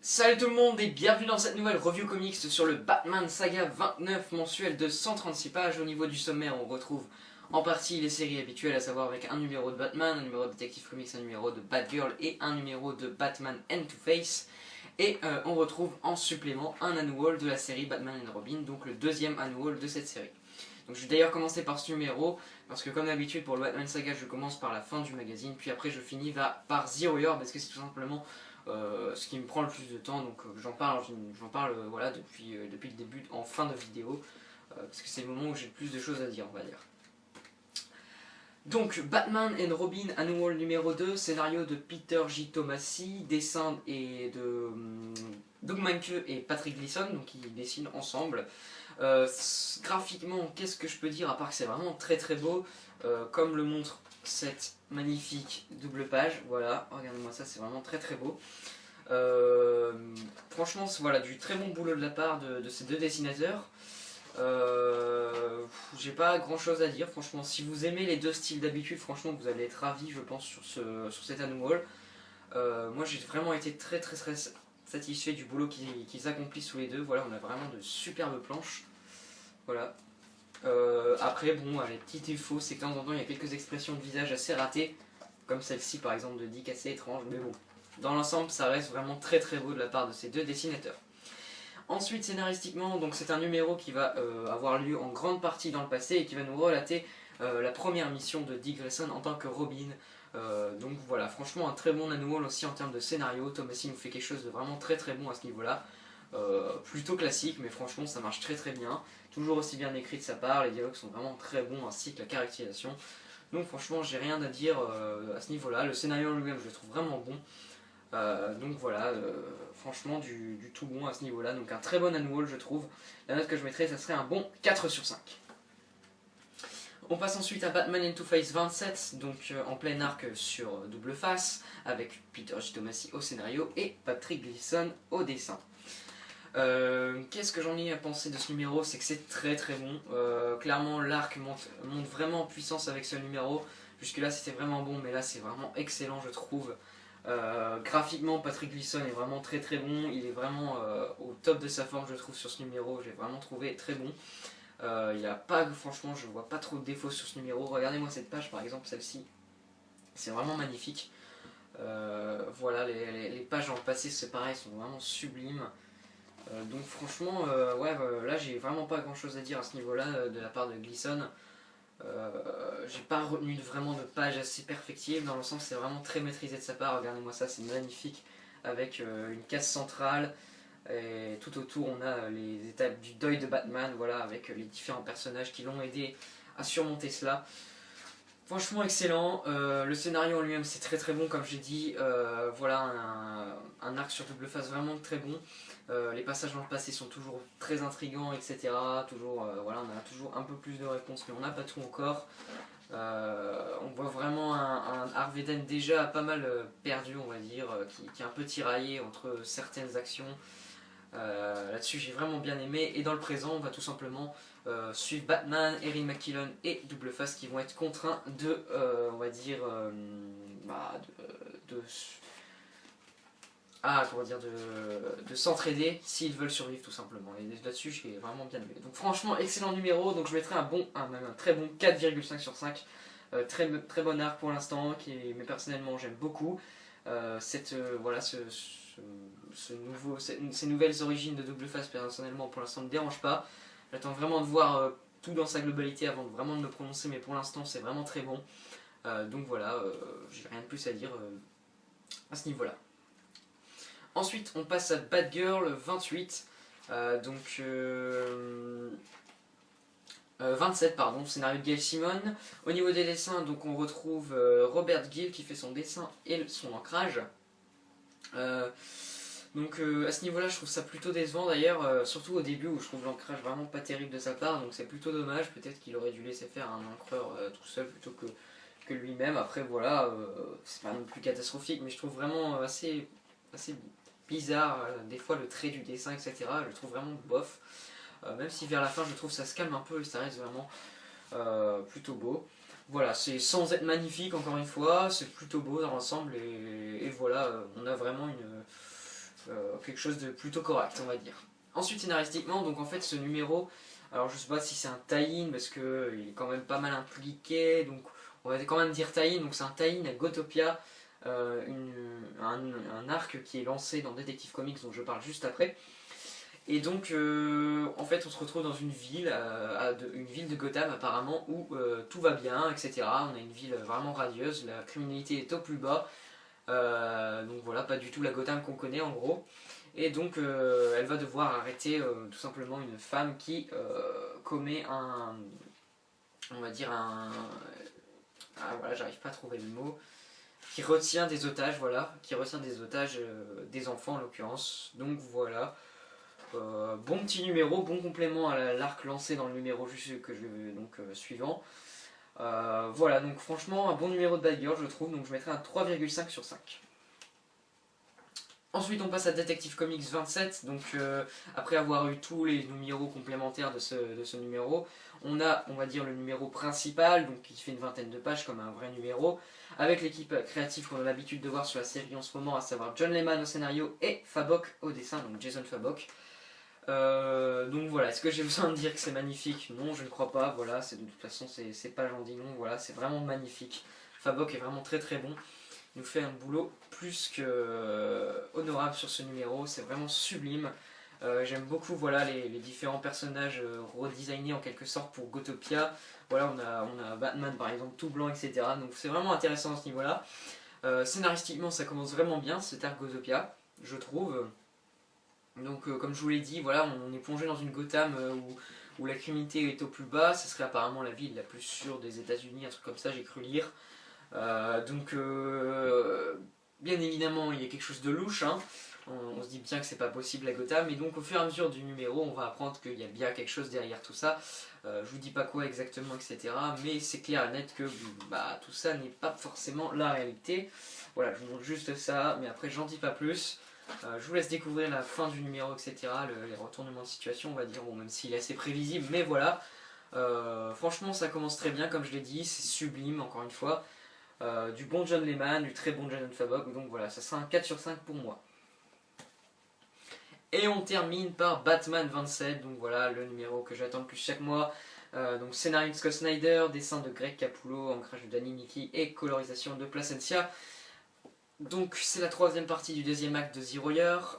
Salut tout le monde et bienvenue dans cette nouvelle review comics sur le Batman Saga 29 mensuel de 136 pages. Au niveau du sommaire, on retrouve en partie les séries habituelles, à savoir avec un numéro de Batman, un numéro de Detective Comics, un numéro de Batgirl et un numéro de Batman and Two-Face. Et on retrouve en supplément un annual de la série Batman and Robin, donc le deuxième annual de cette série. Donc je vais d'ailleurs commencer par ce numéro, parce que comme d'habitude pour le Batman Saga, je commence par la fin du magazine, puis après je finis par Zero Year, parce que c'est tout simplement ce qui me prend le plus de temps. Donc j'en parle voilà, depuis le début, en fin de vidéo, parce que c'est le moment où j'ai le plus de choses à dire, on va dire. Donc Batman and Robin Annual numéro 2, scénario de Peter J. Tomasi, dessin et de Doug Mahnke et Patrick Gleason, donc ils dessinent ensemble. Graphiquement, qu'est-ce que je peux dire à part que c'est vraiment très très beau, comme le montre cette magnifique double page. Voilà, regardez-moi ça, c'est vraiment très très beau. Franchement, voilà, du très bon boulot de la part de ces deux dessinateurs. J'ai pas grand chose à dire, franchement. Si vous aimez les deux styles d'habitude, franchement, vous allez être ravis, je pense, sur cet annual. Moi, j'ai vraiment été très satisfait du boulot qu'ils accomplissent tous les deux. Voilà, on a vraiment de superbes planches. Voilà. Après, bon, les petits défauts, c'est que de temps en temps, il y a quelques expressions de visage assez ratées, comme celle-ci par exemple de Dick, assez étrange, mais bon. Dans l'ensemble, ça reste vraiment très beau de la part de ces deux dessinateurs. Ensuite, scénaristiquement, donc c'est un numéro qui va avoir lieu en grande partie dans le passé et qui va nous relater la première mission de Dick Grayson en tant que Robin. Donc voilà, franchement un très bon annual aussi en termes de scénario. Tomasi nous fait quelque chose de vraiment très bon à ce niveau-là. Plutôt classique, mais franchement ça marche très bien. Toujours aussi bien écrit de sa part, les dialogues sont vraiment très bons, ainsi que la caractérisation. Donc franchement j'ai rien à dire à ce niveau-là. Le scénario en lui-même je le trouve vraiment bon. Donc voilà, franchement du tout bon à ce niveau-là. Donc un très bon annual je trouve. La note que je mettrais, ça serait un bon 4 sur 5. On passe ensuite à Batman and Two-Face 27, donc en plein arc sur double face, avec Peter J. Tomasi au scénario et Patrick Gleason au dessin. Qu'est-ce que j'en ai à penser de ce numéro? C'est que c'est très bon. Clairement l'arc monte vraiment en puissance avec ce numéro. Jusque là c'était vraiment bon, mais là c'est vraiment excellent je trouve. Graphiquement Patrick Gleason est vraiment très bon. Il est vraiment au top de sa forme je trouve sur ce numéro. J'ai vraiment trouvé très bon. Il y a pas, franchement je vois pas trop de défauts sur ce numéro. Regardez-moi cette page par exemple, celle-ci. C'est vraiment magnifique. Voilà, les pages dans le passé c'est pareil, sont vraiment sublimes. Donc franchement, ouais, là j'ai vraiment pas grand chose à dire à ce niveau-là de la part de Gleason. J'ai pas retenu vraiment de page assez perfective, dans le sens c'est vraiment très maîtrisé de sa part. Regardez-moi ça, c'est magnifique, avec une case centrale, et tout autour on a les étapes du deuil de Batman, voilà, avec les différents personnages qui l'ont aidé à surmonter cela. Franchement excellent. Le scénario en lui-même c'est très bon comme j'ai dit. Voilà un arc sur double face vraiment très bon. Les passages dans le passé sont toujours très intrigants, etc. Toujours, voilà, on a toujours un peu plus de réponses, mais on n'a pas tout encore. On voit vraiment un Harvey Dent déjà pas mal perdu, on va dire, qui est un peu tiraillé entre certaines actions. Là-dessus j'ai vraiment bien aimé. Et dans le présent on va tout simplement suivre Batman, Erin McKellen et Double Face qui vont être contraints de, on va dire, comment dire, de s'entraider s'ils veulent survivre tout simplement. Et là-dessus j'ai vraiment bien aimé. Donc franchement excellent numéro, donc je mettrai un très bon 4,5 sur 5. Très bon arc pour l'instant, mais personnellement j'aime beaucoup. Voilà, ces nouvelles origines de Double Face personnellement pour l'instant ne me dérange pas. J'attends vraiment de voir tout dans sa globalité avant de vraiment de me prononcer, mais pour l'instant c'est vraiment très bon. Donc voilà, j'ai rien de plus à dire à ce niveau-là. Ensuite on passe à Batgirl 28, 27 pardon, scénario de Gail Simone. Au niveau des dessins, donc on retrouve Robert Gill qui fait son dessin et son ancrage. Donc à ce niveau là je trouve ça plutôt décevant d'ailleurs, surtout au début où je trouve l'ancrage vraiment pas terrible de sa part, donc c'est plutôt dommage. Peut-être qu'il aurait dû laisser faire un encreur tout seul plutôt que lui-même. Après voilà, c'est pas non plus catastrophique, mais je trouve vraiment assez bizarre des fois le trait du dessin, etc. Je le trouve vraiment bof, même si vers la fin je trouve ça se calme un peu et ça reste vraiment plutôt beau. Voilà, c'est sans être magnifique encore une fois, c'est plutôt beau dans l'ensemble, et voilà, on a vraiment quelque chose de plutôt correct, on va dire. Ensuite, scénaristiquement, donc en fait, ce numéro, alors je sais pas si c'est un tie-in parce que il est quand même pas mal impliqué, donc on va quand même dire tie-in. Donc c'est un tie-in à Gotopia, un arc qui est lancé dans Detective Comics, dont je parle juste après. Et donc, en fait, on se retrouve dans une ville, une ville de Gotham apparemment, où tout va bien, etc. On a une ville vraiment radieuse, la criminalité est au plus bas. Donc voilà, pas du tout la Gotham qu'on connaît en gros. Et donc elle va devoir arrêter tout simplement une femme qui commet on va dire voilà, j'arrive pas à trouver le mot, qui retient des otages, voilà, qui retient des otages, des enfants en l'occurrence. Donc voilà, bon petit numéro, bon complément à l'arc lancé dans le numéro juste que suivant. Voilà, donc franchement un bon numéro de Bad Girl je trouve, donc je mettrai un 3,5 sur 5. Ensuite, on passe à Detective Comics 27. Donc, après avoir eu tous les numéros complémentaires de ce numéro, on a, on va dire, le numéro principal, donc qui fait une vingtaine de pages comme un vrai numéro, avec l'équipe créative qu'on a l'habitude de voir sur la série en ce moment, à savoir John Layman au scénario et Fabok au dessin, donc Jason Fabok. Donc voilà, est-ce que j'ai besoin de dire que c'est magnifique? Non, je ne crois pas. Voilà, de toute façon, c'est pas j'en dis non. Voilà, c'est vraiment magnifique. Fabok est vraiment très très bon. Il nous fait un boulot plus que honorable sur ce numéro, c'est vraiment sublime. J'aime beaucoup voilà, les différents personnages redesignés en quelque sorte pour Gotopia. Voilà, on a Batman par exemple tout blanc, etc. Donc c'est vraiment intéressant à ce niveau-là. Scénaristiquement, ça commence vraiment bien cet arc Gotopia, je trouve. Donc comme je vous l'ai dit, voilà, on est plongé dans une Gotham où la criminalité est au plus bas. Ce serait apparemment la ville la plus sûre des États-Unis, un truc comme ça, j'ai cru lire. Donc bien évidemment il y a quelque chose de louche, hein. On se dit bien que c'est pas possible à Gotham, et donc au fur et à mesure du numéro on va apprendre qu'il y a bien quelque chose derrière tout ça. Je vous dis pas quoi exactement, etc. Mais c'est clair et net que bah, tout ça n'est pas forcément la réalité. Voilà, je vous montre juste ça, mais après j'en dis pas plus. Je vous laisse découvrir la fin du numéro, etc. Les retournements de situation, on va dire, bon, même s'il est assez prévisible, mais voilà. Franchement ça commence très bien, comme je l'ai dit, c'est sublime encore une fois. Du bon John Layman, du très bon Jason Fabok, donc voilà, ça sera un 4 sur 5 pour moi. Et on termine par Batman 27, donc voilà, le numéro que j'attends le plus chaque mois. Donc scénario de Scott Snyder, dessin de Greg Capullo, ancrage de Danny Miki et colorisation de Placencia. Donc c'est la troisième partie du deuxième acte de Zero Year.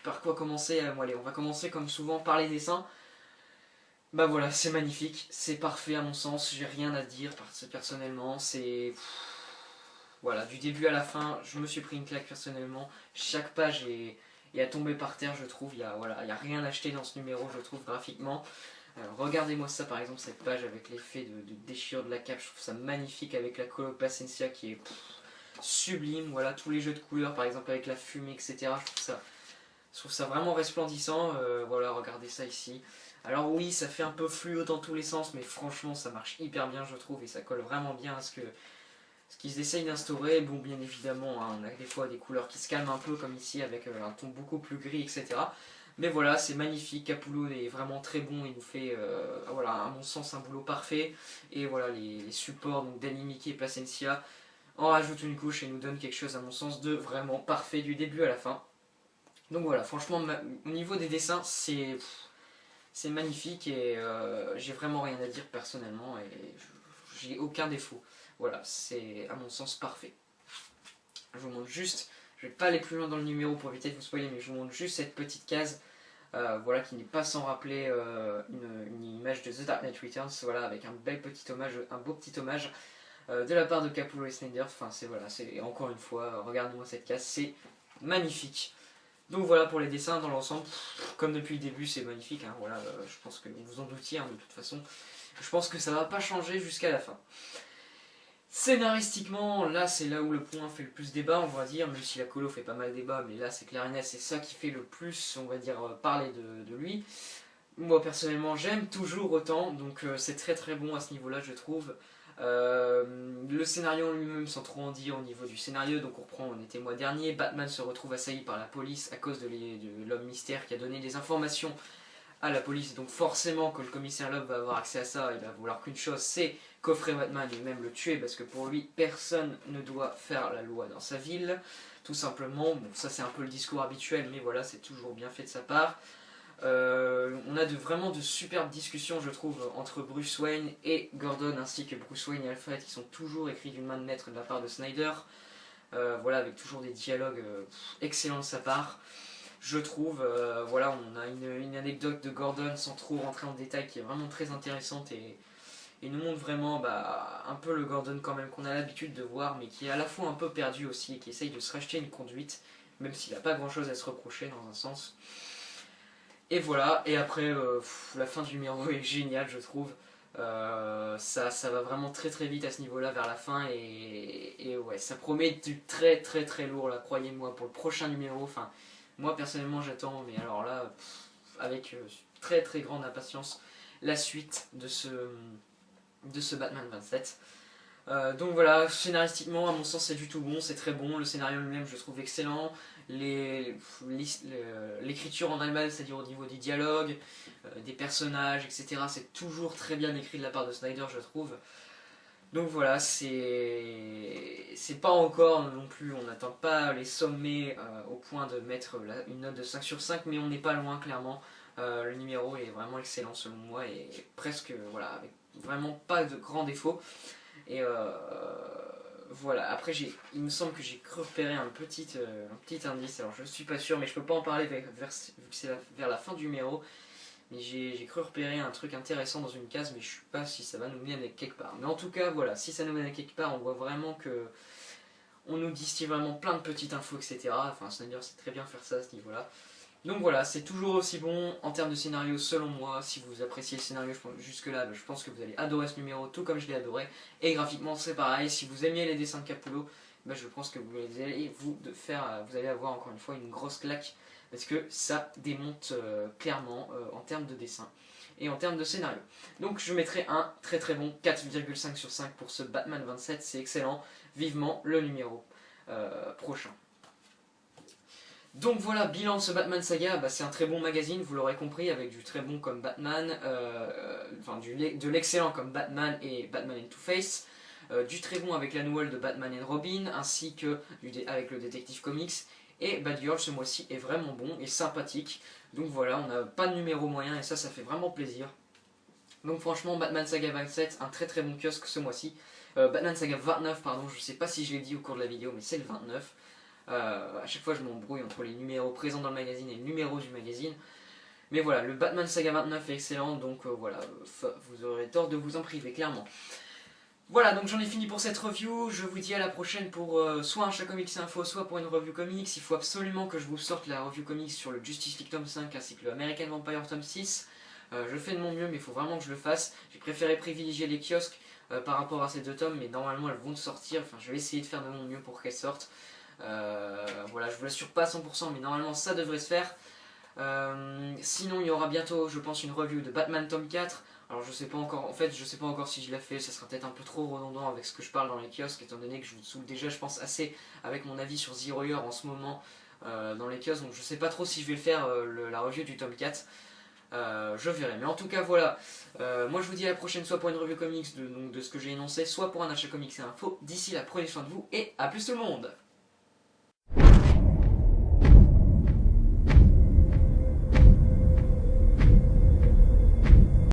Par quoi commencer? Allez, on va commencer comme souvent par les dessins. Bah voilà, c'est magnifique, c'est parfait à mon sens, j'ai rien à dire personnellement, c'est... Voilà, du début à la fin, je me suis pris une claque personnellement, chaque page est à tomber par terre je trouve, voilà, y a rien à acheter dans ce numéro je trouve graphiquement. Regardez-moi ça par exemple, cette page avec l'effet de déchirure de la cape, je trouve ça magnifique avec la colo Placencia qui est sublime, voilà, tous les jeux de couleurs par exemple avec la fumée, etc. Je trouve ça vraiment resplendissant, voilà, regardez ça ici. Alors oui, ça fait un peu fluo dans tous les sens, mais franchement ça marche hyper bien je trouve, et ça colle vraiment bien à ce qu'ils essayent d'instaurer. Bon, bien évidemment, hein, on a des fois des couleurs qui se calment un peu, comme ici, avec un ton beaucoup plus gris, etc. Mais voilà, c'est magnifique, Capullo est vraiment très bon, il nous fait, voilà, à mon sens, un boulot parfait. Et voilà, les supports, donc Danny Miki et Placencia, en rajoutent une couche et nous donnent quelque chose, à mon sens, de vraiment parfait du début à la fin. Donc voilà, franchement, au niveau des dessins, c'est magnifique, et j'ai vraiment rien à dire personnellement, et j'ai aucun défaut. Voilà, c'est à mon sens parfait. Je vous montre juste, je vais pas aller plus loin dans le numéro pour éviter de vous spoiler, mais je vous montre juste cette petite case, voilà, qui n'est pas sans rappeler une image de The Dark Knight Returns, voilà, avec un beau petit hommage de la part de Capullo et Snyder. Enfin, c'est encore une fois, regardez-moi cette case, c'est magnifique. Donc voilà pour les dessins dans l'ensemble, comme depuis le début c'est magnifique, hein, voilà, je pense que vous vous en doutiez, hein, de toute façon. Je pense que ça va pas changer jusqu'à la fin. Scénaristiquement, là c'est là où le point fait le plus débat, on va dire, même si la colo fait pas mal débat, mais là c'est clair et net, c'est ça qui fait le plus, on va dire, parler de lui. Moi personnellement j'aime toujours autant, donc c'est très très bon à ce niveau-là je trouve. Le scénario lui-même, sans trop en dire au niveau du scénario, donc on était mois dernier, Batman se retrouve assailli par la police à cause de l'homme mystère qui a donné des informations à la police, donc forcément quand le commissaire Loeb va avoir accès à ça, il va vouloir qu'une chose, c'est coffrer Batman et même le tuer parce que pour lui personne ne doit faire la loi dans sa ville, tout simplement. Bon, ça c'est un peu le discours habituel, mais voilà, c'est toujours bien fait de sa part. On a vraiment de superbes discussions, je trouve, entre Bruce Wayne et Gordon, ainsi que Bruce Wayne et Alfred, qui sont toujours écrits d'une main de maître de la part de Snyder. Voilà, avec toujours des dialogues excellents de sa part, je trouve. Voilà, on a une anecdote de Gordon, sans trop rentrer en détail, qui est vraiment très intéressante et nous montre vraiment un peu le Gordon quand même qu'on a l'habitude de voir, mais qui est à la fois un peu perdu aussi, et qui essaye de se racheter une conduite, même s'il n'a pas grand chose à se reprocher dans un sens. Et voilà, et après, la fin du numéro est géniale, je trouve. Ça va vraiment très très vite à ce niveau-là vers la fin, et ouais, ça promet du très très très lourd là, croyez-moi, pour le prochain numéro. Enfin, moi personnellement j'attends, mais alors là, avec très très grande impatience, la suite de ce Batman 27. Donc voilà, scénaristiquement, à mon sens, c'est du tout bon, c'est très bon. Le scénario lui-même, je le trouve excellent. L'écriture en elle-même, c'est-à-dire au niveau des dialogues, des personnages, etc., c'est toujours très bien écrit de la part de Snyder, je trouve. Donc voilà, c'est pas encore non plus, on n'atteint pas les sommets au point de mettre une note de 5 sur 5, mais on n'est pas loin, clairement. Le numéro est vraiment excellent selon moi, et presque, voilà, avec vraiment pas de grands défauts. Et voilà, après il me semble que j'ai cru repérer un petit indice, alors je suis pas sûr, mais je peux pas en parler vu que c'est vers la fin du numéro, mais j'ai cru repérer un truc intéressant dans une case, mais je sais pas si ça va nous mener quelque part. Mais en tout cas, voilà, si ça nous mène à quelque part, on voit vraiment que on nous distille vraiment plein de petites infos, etc. Enfin, Snyder sait très bien faire ça à ce niveau-là. Donc voilà, c'est toujours aussi bon en termes de scénario selon moi. Si vous appréciez le scénario jusque là, je pense que vous allez adorer ce numéro tout comme je l'ai adoré. Et graphiquement c'est pareil, si vous aimiez les dessins de Capullo, je pense que vous allez avoir encore une fois une grosse claque. Parce que ça démonte clairement en termes de dessin et en termes de scénario. Donc je mettrai un très très bon 4,5 sur 5 pour ce Batman 27, c'est excellent. Vivement le numéro prochain. Donc voilà, bilan de ce Batman Saga, c'est un très bon magazine, vous l'aurez compris, avec du très bon comme Batman, de l'excellent comme Batman et Batman and Two-Face, du très bon avec l'annual de Batman and Robin, ainsi que avec le Detective Comics, et Batgirl ce mois-ci est vraiment bon et sympathique. Donc voilà, on n'a pas de numéro moyen et ça fait vraiment plaisir. Donc franchement, Batman Saga 27, un très très bon kiosque ce mois-ci. Batman Saga 29, pardon, je sais pas si je l'ai dit au cours de la vidéo, mais c'est le 29. À chaque fois je m'embrouille entre les numéros présents dans le magazine et le numéro du magazine. Mais voilà, le Batman Saga 29 est excellent, donc voilà, vous aurez tort de vous en priver, clairement. Voilà, donc j'en ai fini pour cette review, je vous dis à la prochaine pour soit un chat comics info, soit pour une review comics. Il faut absolument que je vous sorte la review comics sur le Justice League tome 5 ainsi que le American Vampire tome 6. Je fais de mon mieux, mais il faut vraiment que je le fasse. J'ai préféré privilégier les kiosques par rapport à ces deux tomes, mais normalement elles vont sortir, enfin je vais essayer de faire de mon mieux pour qu'elles sortent. Voilà, je vous l'assure pas à 100%, mais normalement ça devrait se faire. Sinon il y aura bientôt, je pense, une review de Batman tome 4. Alors je sais pas encore, en fait je sais pas encore si je la fais, ça sera peut-être un peu trop redondant avec ce que je parle dans les kiosques, étant donné que je vous saoule déjà je pense assez avec mon avis sur Zero Year en ce moment dans les kiosques, donc je sais pas trop si je vais le faire la review du tome 4. Je verrai, mais en tout cas voilà, moi je vous dis à la prochaine, soit pour une review comics de ce que j'ai énoncé, soit pour un achat comics et info. D'ici là, prenez soin de vous et à plus tout le monde.